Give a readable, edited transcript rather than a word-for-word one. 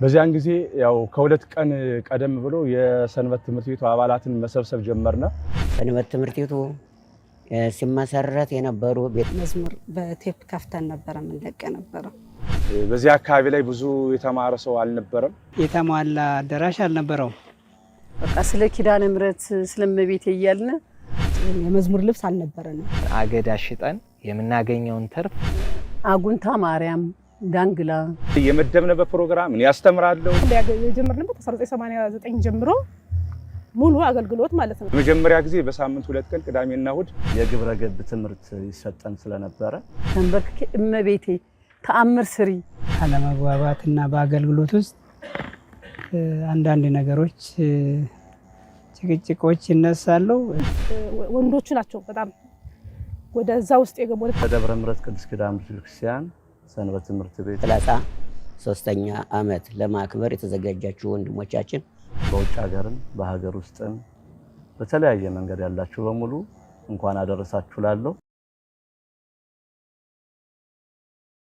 በዚያን ጊዜ ያው ከሁለት ቀን ቀደም ብሎ የሰንበት ትምህርት ቤቱ አባላትን መሰብሰብ ጀመርና ሰንበት ትምህርት ቤቱ ሲመሰረት የነበሩ ቤት መዝሙር በቴፕ ከፍተን ነበር ምንለቀ ነበር። በዚህ አካባቢ ላይ ብዙ የተማረ ሰው አልነበረም። የተሟላ አዳራሽ አልነበረው። በቃ ስለ ኪዳነ ምሕረት ስለመቤት ይያልን የመዝሙር ልብስ አልነበረንም። አገዳ ሽጠን የምናገኘውን ተርፍ አጉንታ ማርያም ዳንግላ የመደብነበት ፕሮግራም ያስተምራለሁ። የጀመርንበት 1989 ጀምሮ ሙሉ አገልግሎት ማለት ነው። መጀመሪያ ጊዜ በሳምንት 2 ቀን ቅዳሜና እሁድ የግብረ ገብ ትምህርት ይሰጠን ስለነበረ ተንበርክኬ እመቤቴ ተአምር ስሪ አለመግባባትና በአገልግሎት ውስጥ አንዳንድ ነገሮች ጭቅጭቆች ይነሳሉ። ወንዶቹ ናቸው በጣም ወደዛ ውስጥ የገቡት። በደብረ ምሕረት ቅድስት ኪዳነ ቤተክርስቲያን ሰንበት ትምህርት ቤት 33ኛ ዓመት ለማክበር የተዘጋጃችሁ ወንድሞቻችን በውጭ ሀገርም በሀገር ውስጥም በተለያየ መንገድ ያላችሁ በሙሉ እንኳን አደረሳችሁ ላለሁ